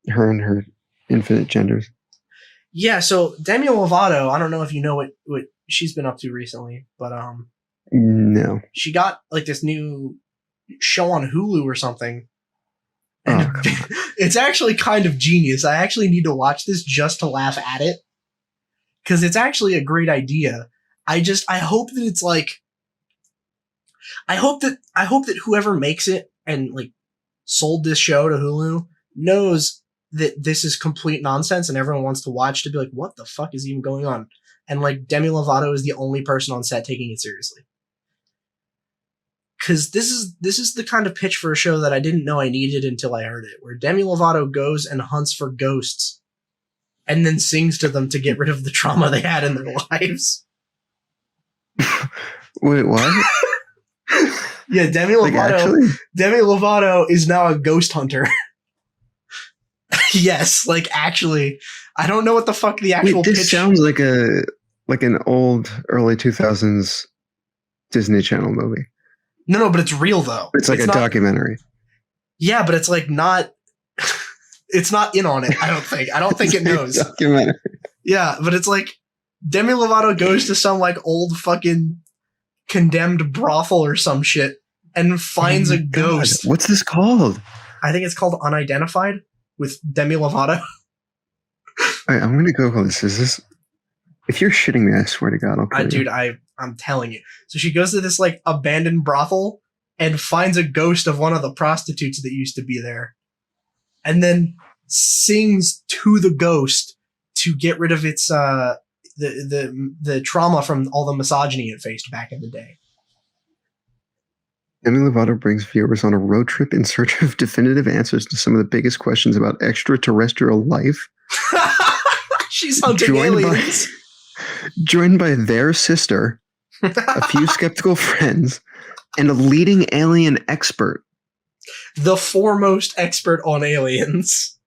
her and her infinite genders. Yeah, so Demi Lovato, I don't know if you know what she's been up to recently, but No. she got like this new show on Hulu or something. And it's actually kind of genius. I actually need to watch this just to laugh at it. Because it's actually a great idea. I hope that it's like I hope that whoever makes it and like sold this show to Hulu knows that this is complete nonsense and everyone wants to watch to be like, what the fuck is even going on? And like Demi Lovato is the only person on set taking it seriously. Cause this is the kind of pitch for a show that I didn't know I needed until I heard it, where Demi Lovato goes and hunts for ghosts and then sings to them to get rid of the trauma they had in their lives. Wait, what? Yeah, Demi Lovato is now a ghost hunter. Yes, like actually, I don't know what the fuck the actual pitch. This sounds like an old early 2000s Disney Channel movie. No, but it's real though. It's like a documentary. Yeah, but it's like not. It's not in on it. I don't think. I don't think it knows. Documentary. Yeah, but it's like Demi Lovato goes to some like old fucking condemned brothel or some shit and finds a ghost. What's this called? I think it's called Unidentified with Demi Lovato. All right, I'm going to Google this. Is this? If you're shitting me, I swear to God, I'll kill you. Dude, I'm telling you. So she goes to this like abandoned brothel and finds a ghost of one of the prostitutes that used to be there, and then sings to the ghost to get rid of its the trauma from all the misogyny it faced back in the day. Demi Lovato brings viewers on a road trip in search of definitive answers to some of the biggest questions about extraterrestrial life. She's hunting aliens. Joined by their sister, a few skeptical friends, and a leading alien expert. The foremost expert on aliens.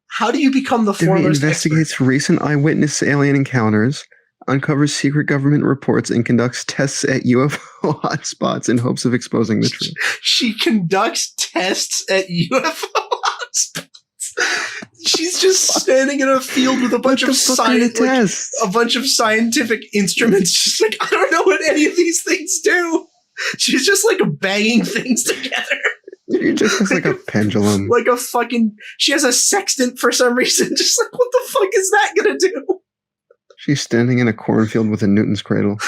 How do you become the foremost investigates expert? Recent eyewitness alien encounters, uncovers secret government reports, and conducts tests at UFO hotspots in hopes of exposing the truth. She conducts tests at UFO hotspots. She's just standing in a field with a bunch of scientific instruments. She's like, I don't know what any of these things do. She's just like banging things together. She just has like a pendulum. Like a fucking... She has a sextant for some reason. Just like, what the fuck is that gonna do? She's standing in a cornfield with a Newton's cradle.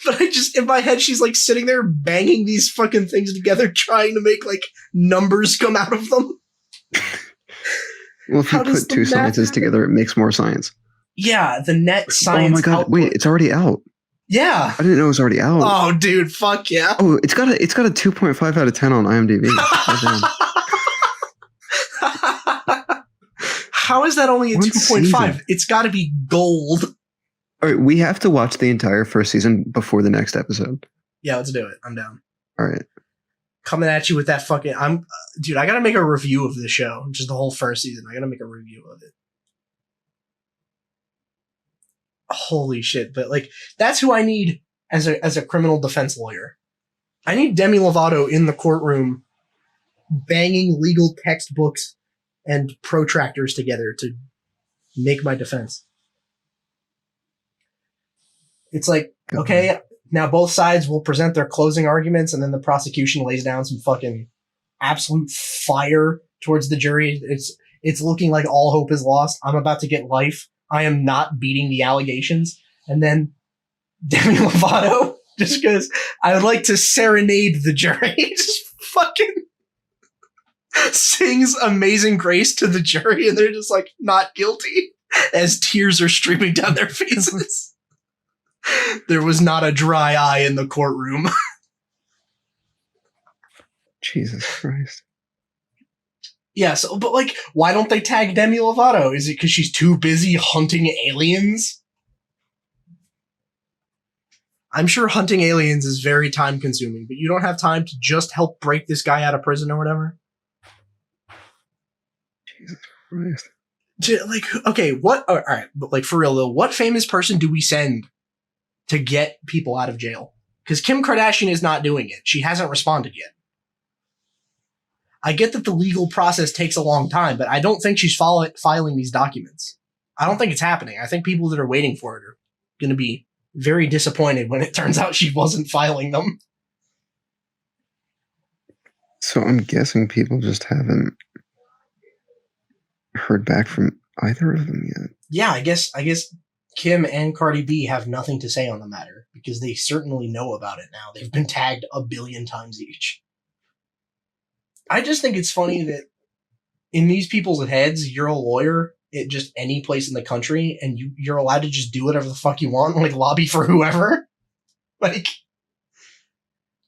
But in my head, she's like sitting there banging these fucking things together, trying to make like numbers come out of them. Well, if you put two sciences together, it makes more science. Yeah, the net science. Oh my God, wait, it's already out. Yeah. I didn't know it was already out. Oh, dude, fuck yeah. Oh, it's got a 2.5 out of 10 on IMDb. How is that only a 2.5? It's got to be gold. All right, we have to watch the entire first season before the next episode. Yeah, let's do it. I'm down. All right. Coming at you with that fucking... Dude, I got to make a review of this show. Just the whole first season. I got to make a review of it. Holy shit. But like, that's who I need as a criminal defense lawyer. I need Demi Lovato in the courtroom banging legal textbooks and protractors together to make my defense. It's like, okay, now both sides will present their closing arguments, and then the prosecution lays down some fucking absolute fire towards the jury. It's looking like all hope is lost. I'm about to get life. I am not beating the allegations. And then Demi Lovato, just because I would like to serenade the jury, just fucking sings Amazing Grace to the jury, and they're just like, not guilty, as tears are streaming down their faces. There was not a dry eye in the courtroom. Jesus Christ. Yeah, so, but like, why don't they tag Demi Lovato? Is it because she's too busy hunting aliens? I'm sure hunting aliens is very time consuming, but you don't have time to just help break this guy out of prison or whatever? Jesus Christ. Like, okay, what, all right, but like for real though, what famous person do we send to get people out of jail? Because Kim Kardashian is not doing it. She hasn't responded yet. I get that the legal process takes a long time, but I don't think she's filing these documents. I don't think it's happening. I think people that are waiting for it are going to be very disappointed when it turns out she wasn't filing them. So I'm guessing people just haven't heard back from either of them yet. Yeah, I guess Kim and Cardi B have nothing to say on the matter because they certainly know about it now. They've been tagged 1 billion times each. I just think it's funny that in these people's heads, you're a lawyer at just any place in the country, and you're allowed to just do whatever the fuck you want, like lobby for whoever. Like,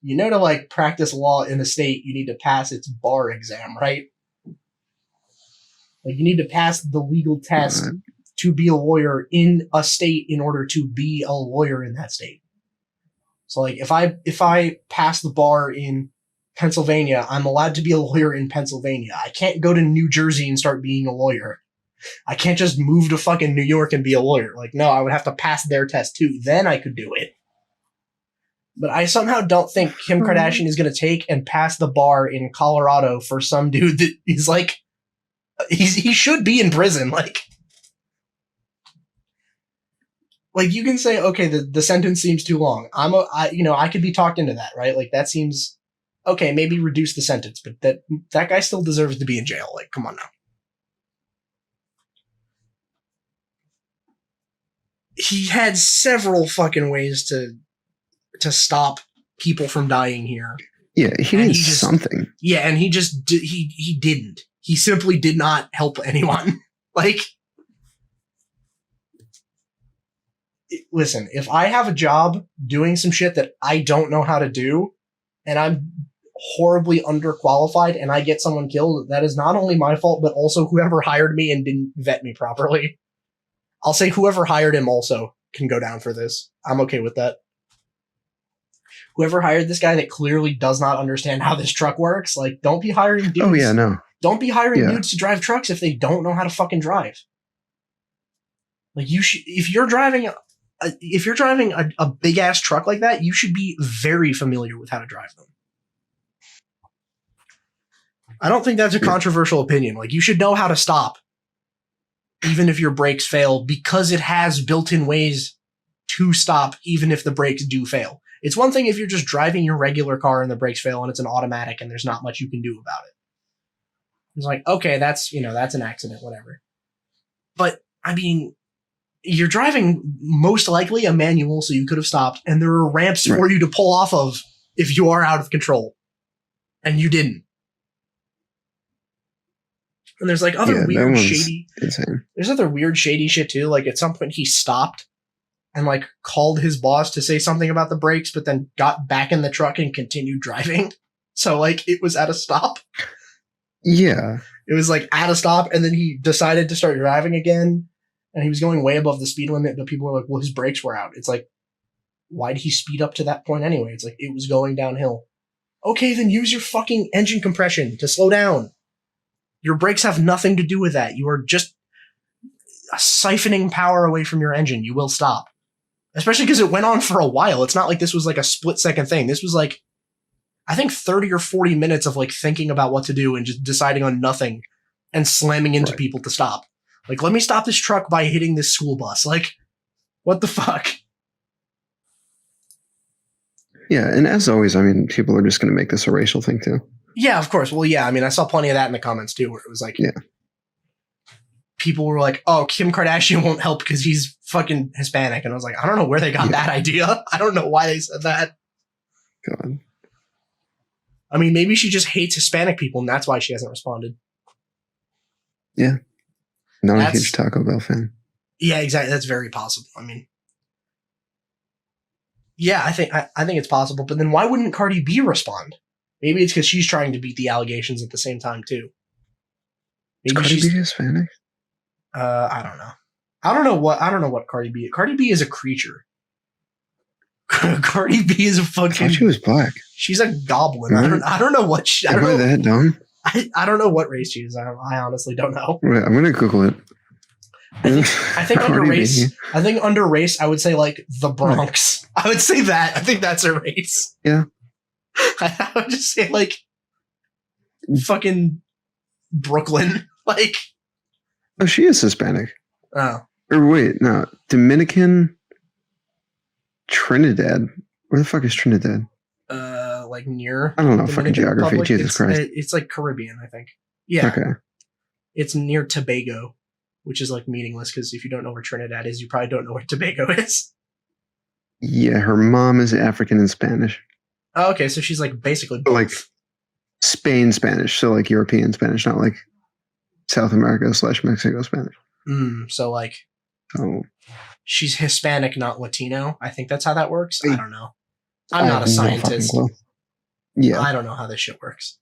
you know, to like practice law in a state, you need to pass its bar exam, right? Like, you need to pass the legal test to be a lawyer in a state in order to be a lawyer in that state. So, like, if I pass the bar in Pennsylvania, I'm allowed to be a lawyer in Pennsylvania. I can't go to New Jersey and start being a lawyer. I can't just move to fucking New York and be a lawyer. Like, no, I would have to pass their test too. Then I could do it. But I somehow don't think Kim Kardashian is going to take and pass the bar in Colorado for some dude that is like, he should be in prison. Like you can say, okay, the sentence seems too long. I could be talked into that, right? Like, that seems okay. Maybe reduce the sentence, but that guy still deserves to be in jail. Like, come on now. He had several fucking ways to stop people from dying here. Yeah, he did something. Yeah, and he just he didn't. He simply did not help anyone. Like, listen, if I have a job doing some shit that I don't know how to do, and I'm horribly underqualified, and I get someone killed, that is not only my fault, but also whoever hired me and didn't vet me properly. I'll say whoever hired him also can go down for this. I'm okay with that. Whoever hired this guy that clearly does not understand how this truck works, like, don't be hiring dudes. Oh, yeah, no. Don't be hiring dudes to drive trucks if they don't know how to fucking drive. Like, you should, if you're driving a big ass truck like that, you should be very familiar with how to drive them. I don't think that's a controversial opinion. Like, you should know how to stop, even if your brakes fail, because it has built-in ways to stop, even if the brakes do fail. It's one thing if you're just driving your regular car and the brakes fail and it's an automatic and there's not much you can do about it. It's like, okay, that's an accident, whatever. But, I mean, you're driving most likely a manual, so you could have stopped, and there are ramps for you to pull off of if you are out of control. And you didn't. And there's like other weird shady... Insane. There's other weird shady shit too. Like, at some point he stopped and like called his boss to say something about the brakes, but then got back in the truck and continued driving. So like, it was at a stop. Yeah. It was like at a stop, and then he decided to start driving again, and he was going way above the speed limit, but people were like, well, his brakes were out. It's like, why did he speed up to that point anyway? It's like, it was going downhill. Okay, then use your fucking engine compression to slow down. Your brakes have nothing to do with that. You are just siphoning power away from your engine. You will stop. Especially because it went on for a while. It's not like this was like a split-second thing. This was like, I think 30 or 40 minutes of like thinking about what to do and just deciding on nothing and slamming into people to stop. Like, let me stop this truck by hitting this school bus. Like, what the fuck? Yeah, and as always, I mean, people are just going to make this a racial thing too. Yeah, of course. Well, yeah, I mean, I saw plenty of that in the comments too, where it was like, people were like, oh, Kim Kardashian won't help because he's fucking Hispanic. And I was like, I don't know where they got that idea. I don't know why they said that. God. I mean, maybe she just hates Hispanic people, and that's why she hasn't responded. Yeah. Not a huge Taco Bell fan. Yeah, exactly. That's very possible. I mean, yeah, I think it's possible. But then why wouldn't Cardi B respond? Maybe it's because she's trying to beat the allegations at the same time too. Maybe Cardi B Hispanic? I don't know. I don't know what Cardi B. Cardi B is a creature. Cardi B is a fucking. I thought she was black. She's a goblin. I don't know what. Am I that dumb? I don't know what race she is. I honestly don't know. Wait, I'm gonna Google it. I think under race. I think under race, I would say like the Bronx. I would say that. I think that's a race. Yeah. I would just say like fucking Brooklyn. Like, Oh, she is Hispanic. oh, Or wait, no, Dominican, Trinidad. Where the fuck is Trinidad? like near. I don't know fucking Dominican geography. Republic. Jesus Christ. It's like Caribbean, I think. Yeah, Okay. it's near Tobago, which is like meaningless because if you don't know where Trinidad is, you probably don't know where Tobago is. Yeah, her mom is African and Spanish. Oh, okay, so she's like basically But, like both. Spain Spanish, so like European Spanish, not like South America / Mexico Spanish. So like So she's Hispanic, not Latino. I think that's how that works. I Wait. don't know. I'm not a have no fucking scientist. clue. Yeah. I don't know how this shit works.